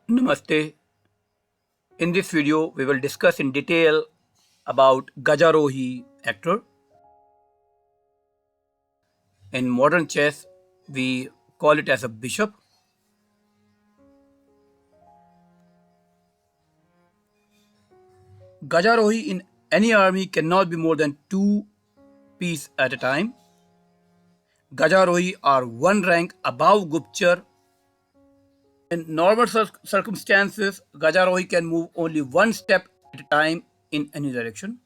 Namaste. In this video, we will discuss in detail about Gajarohi actor. In modern chess, we call it as a bishop. Gajarohi in any army cannot be more than 2 pieces at a time. Gajarohi are one rank above Guptchar. In normal circumstances, Gajarohi can move only one step at a time in any direction.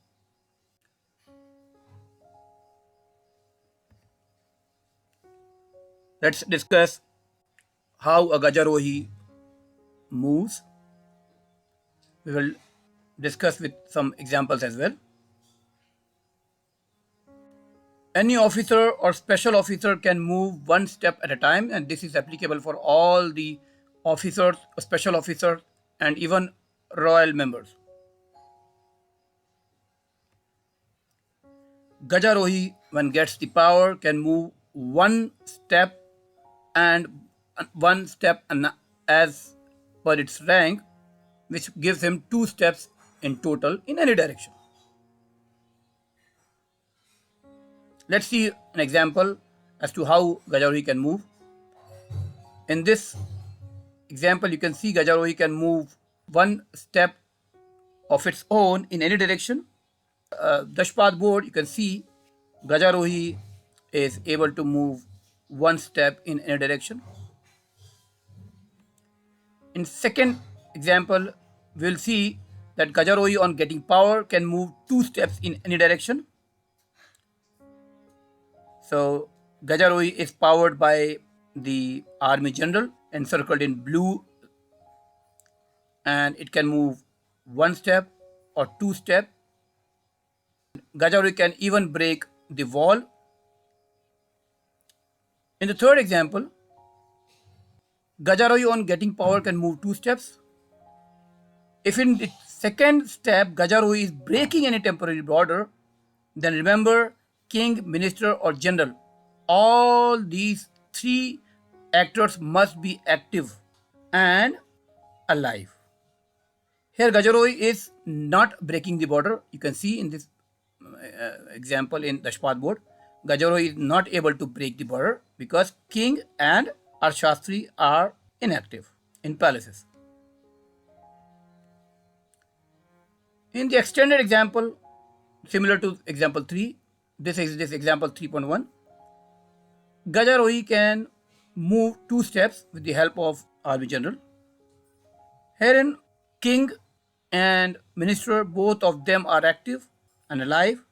Let's discuss how a Gajarohi moves. We will discuss with some examples as well. Any officer or special officer can move one step at a time, and this is applicable for all the officers, special officers, and even royal members. Gajarohi, when gets the power, can move one step and as per its rank, which gives him 2 steps in total in any direction. Let's see an example as to how Gajarohi can move. In this example, you can see Gajarohi can move one step of its own in any direction. Dashpada board, you can see Gajarohi is able to move one step in any direction. In second example, we'll see that Gajarohi on getting power can move 2 steps in any direction. So Gajarohi is powered by the army general encircled in blue, and it can move one step or 2 steps. Gajarohi can even break the wall. In the third example, Gajarohi on getting power can move 2 steps. If in the second step Gajarohi is breaking any temporary border, then remember king, minister, or general. All these 3 actors must be active and alive. Here Gajarohi is not breaking the border. You can see in this example in Dashpada board, Gajarohi is not able to break the border because king and Arshastri are inactive in palaces. In the extended example, similar to example 3, this is example 3.1, Gajarohi can move 2 steps with the help of army general. Herein, king and minister, both of them are active and alive.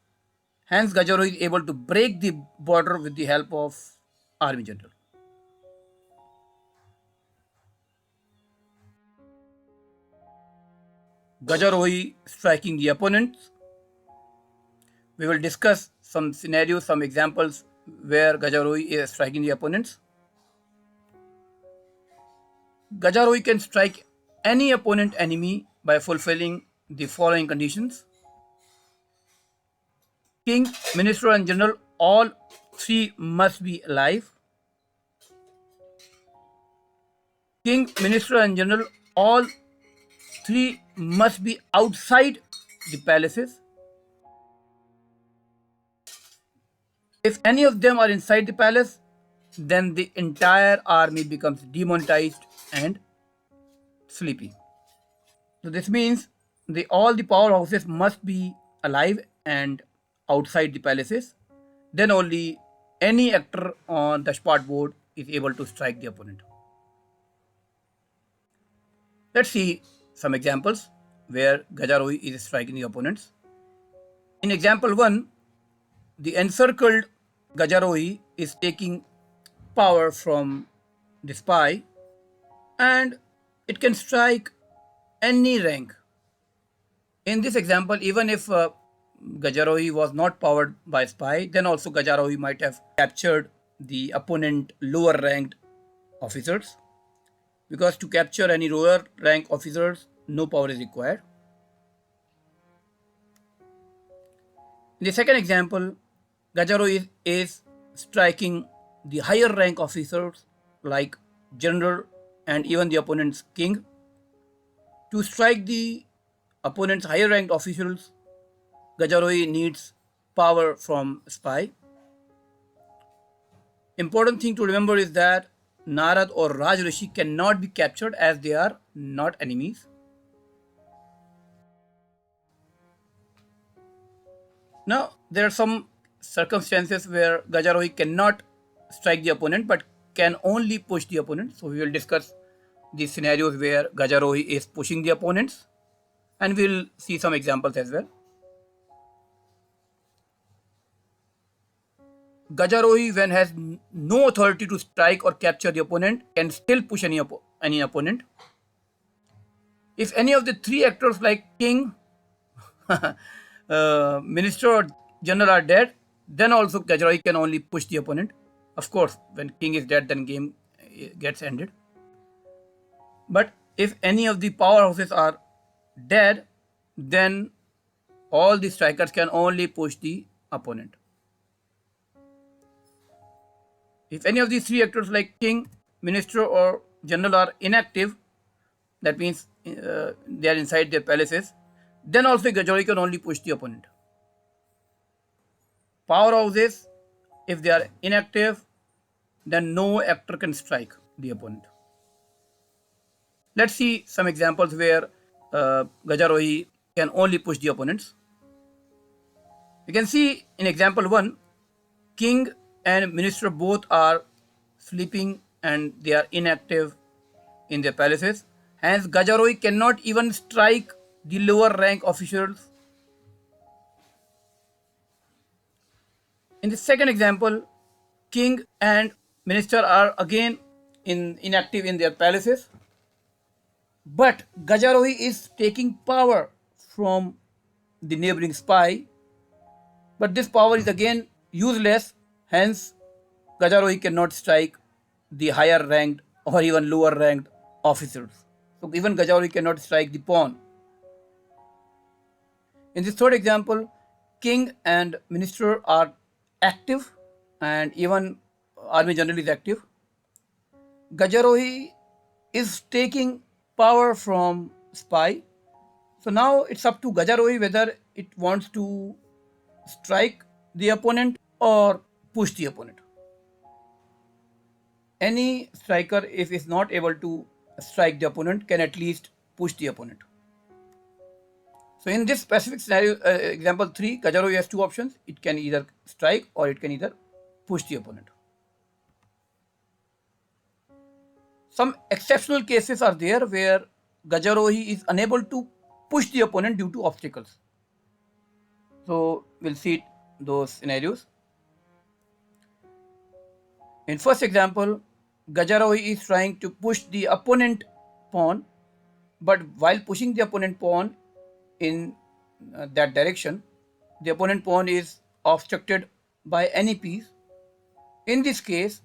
Hence, Gajarohi is able to break the border with the help of army general. Gajarohi striking the opponents. We will discuss some scenarios, some examples where Gajarohi is striking the opponents. Gajarohi can strike any opponent enemy by fulfilling the following conditions. King, minister, and general, all 3 must be alive. King, minister, and general, all 3 must be outside the palaces. If any of them are inside the palace, then the entire army becomes demonetized and sleepy. So this means all the powerhouses must be alive and outside the palaces. Then only any actor on the Dashpada board is able to strike the opponent. Let's see some examples where Gajarohi is striking the opponents. In example 1, the encircled Gajarohi is taking power from the spy, and it can strike any rank. In this example, even if Gajarohi was not powered by spy, then also Gajarohi might have captured the opponent lower ranked officers, because to capture any lower rank officers, no power is required. In the second example, Gajarohi is striking the higher rank officers like general and even the opponent's king. To strike the opponent's higher ranked officials, Gajarohi needs power from spy. Important thing to remember is that Narad or Raj Rishi cannot be captured as they are not enemies. Now, there are some circumstances where Gajarohi cannot strike the opponent but can only push the opponent. So, we will discuss these scenarios where Gajarohi is pushing the opponents, and we will see some examples as well. Gajarohi, when has no authority to strike or capture the opponent, can still push any opponent. If any of the three actors like king, minister, or general are dead, then also Gajarohi can only push the opponent. Of course, when king is dead, then game gets ended. But if any of the powerhouses are dead, then all the strikers can only push the opponent. If any of these three actors like king, minister, or general are inactive, that means they are inside their palaces, then also Gajarohi can only push the opponent. Powerhouses, if they are inactive, then no actor can strike the opponent. Let's see some examples where Gajarohi can only push the opponents. You can see in example 1, king and minister both are sleeping and they are inactive in their palaces. Hence, Gajarohi cannot even strike the lower rank officials. In the second example, king and minister are again inactive in their palaces, but Gajarohi is taking power from the neighboring spy, but this power is again useless. Hence, Gajarohi cannot strike the higher ranked or even lower ranked officers. So even Gajarohi cannot strike the pawn. In this third example, king and minister are active and even army general is active. Gajarohi is taking power from spy. So now it's up to Gajarohi whether it wants to strike the opponent or push the opponent. Any striker, if is not able to strike the opponent, can at least push the opponent. So in this specific scenario, example 3, Gajarohi has two options. It can either strike or it can either push the opponent. Some exceptional cases are there where Gajarohi is unable to push the opponent due to obstacles. So we'll see those scenarios. In first example, Gajarohi is trying to push the opponent pawn, but while pushing the opponent pawn in that direction, the opponent pawn is obstructed by any piece. In this case,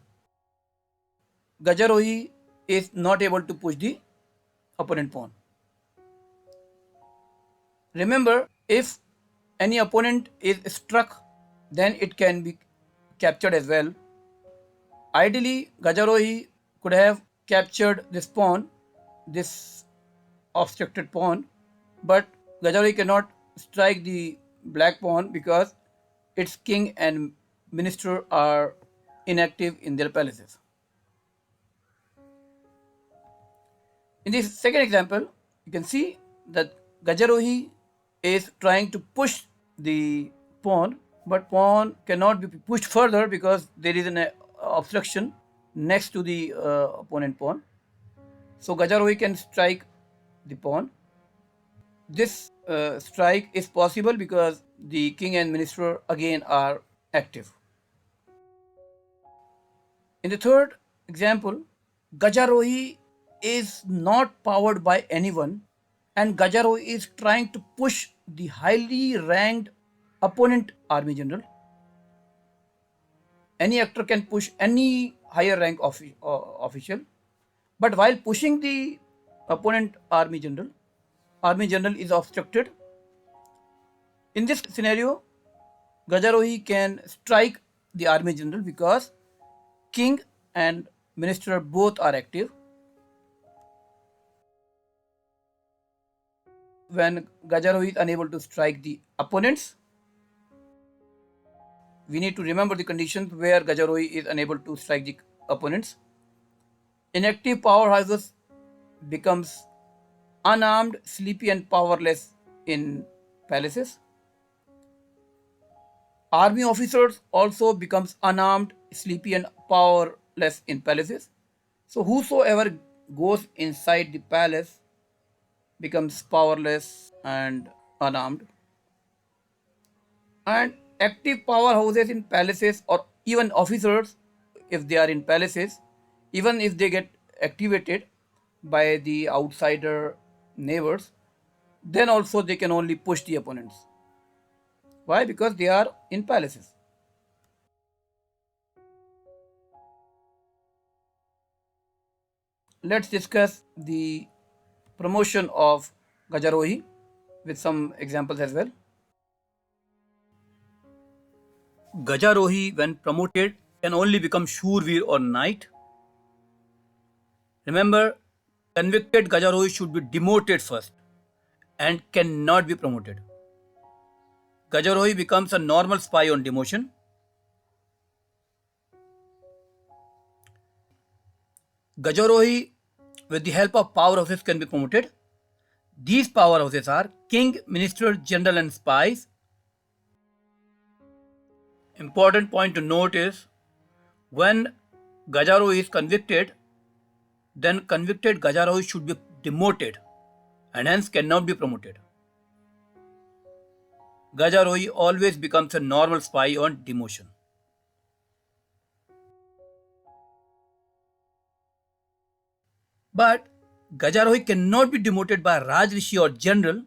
Gajarohi is not able to push the opponent pawn. Remember, if any opponent is struck, then it can be captured as well. Ideally, Gajarohi could have captured this pawn, this obstructed pawn, but Gajarohi cannot strike the black pawn because its king and minister are inactive in their palaces. In this second example, you can see that Gajarohi is trying to push the pawn, but pawn cannot be pushed further because there is an obstruction next to the opponent pawn. So Gajarohi can strike the pawn. This strike is possible because the king and minister again are active. In the third example, Gajarohi is not powered by anyone, and Gajarohi is trying to push the highly ranked opponent army general. Any actor can push any higher rank official, but while pushing the opponent army general is obstructed. In this scenario, Gajarohi can strike the army general because king and minister both are active. when Gajarohi is unable to strike the opponents, we need to remember the conditions where Gajarohi is unable to strike the opponents. Inactive powerhouses becomes unarmed, sleepy and powerless in palaces. Army officers also becomes unarmed, sleepy and powerless in palaces. So whosoever goes inside the palace becomes powerless and unarmed. And active powerhouses in palaces or even officers, if they are in palaces, even if they get activated by the outsider neighbors, then also they can only push the opponents. Why? Because they are in palaces. Let's discuss the promotion of Gajarohi with some examples as well. Gajarohi, when promoted, can only become Soorveer or Knight. Remember, convicted Gajarohi should be demoted first and cannot be promoted. Gajarohi becomes a normal spy on demotion. Gajarohi, with the help of powerhouses, can be promoted. These powerhouses are king, minister, general, and spies. Important point to note is when Gajarohi is convicted, then convicted Gajarohi should be demoted and hence cannot be promoted. Gajarohi always becomes a normal spy on demotion. But Gajarohi cannot be demoted by Raj Rishi or general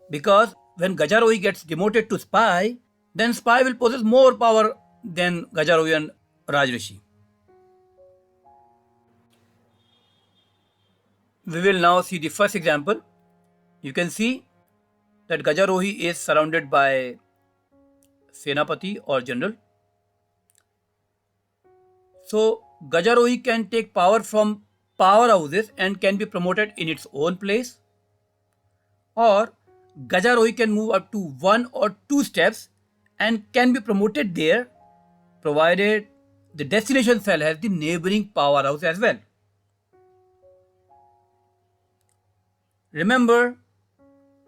because when Gajarohi gets demoted to spy, then spy will possess more power than Gajarohi and Raj Rishi. We will now see the first example. You can see that Gajarohi is surrounded by Senapati or general. So Gajarohi can take power from powerhouses and can be promoted in its own place, or Gajarohi can move up to one or two steps and can be promoted there provided the destination cell has the neighboring powerhouse as well. Remember,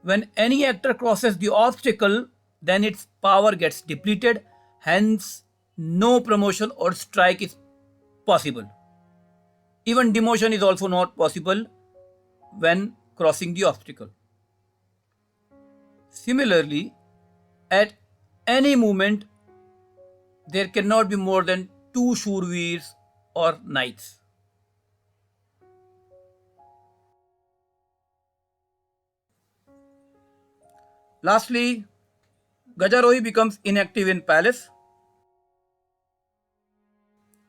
when any actor crosses the obstacle, then its power gets depleted, hence, no promotion or strike is possible. Even demotion is also not possible when crossing the obstacle. Similarly, at any moment, there cannot be more than two Soorveers or knights. Lastly, Gajarohi becomes inactive in palace.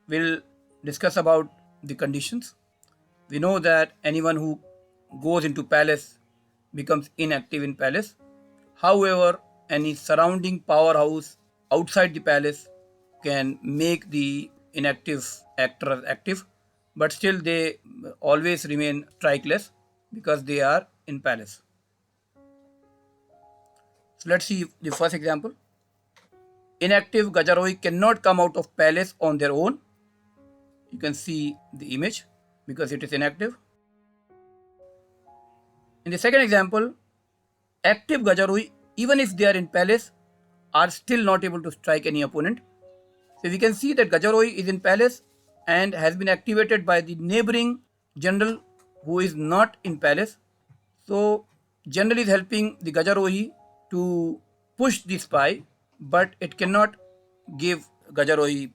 We'll discuss about the conditions. We know that anyone who goes into palace becomes inactive in palace. However, any surrounding powerhouse outside the palace can make the inactive actor active, but still they always remain strikeless because they are in palace. So let's see the first example. Inactive Gajarohi cannot come out of palace on their own. You can see the image because it is inactive. In the second example, active Gajarohi, even if they are in palace, are still not able to strike any opponent. So we can see that Gajarohi is in palace and has been activated by the neighboring general who is not in palace. So general is helping the Gajarohi to push the spy, but it cannot give Gajarohi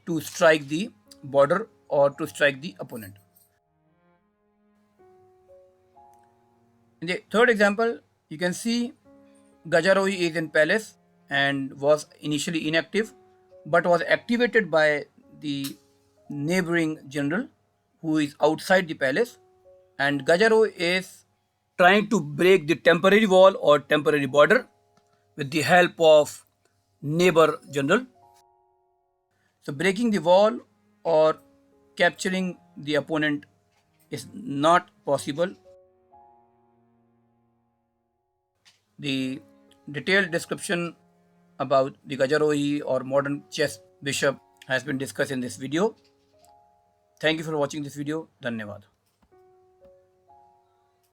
to strike the border or to strike the opponent. In the third example, you can see Gajarohi is in palace and was initially inactive but was activated by the neighboring general who is outside the palace, and Gajarohi is trying to break the temporary wall or temporary border with the help of neighbor general. So breaking the wall or capturing the opponent is not possible. The detailed description about the Gajarohi or modern chess bishop has been discussed in this video. Thank you for watching this video. Dhanyavad.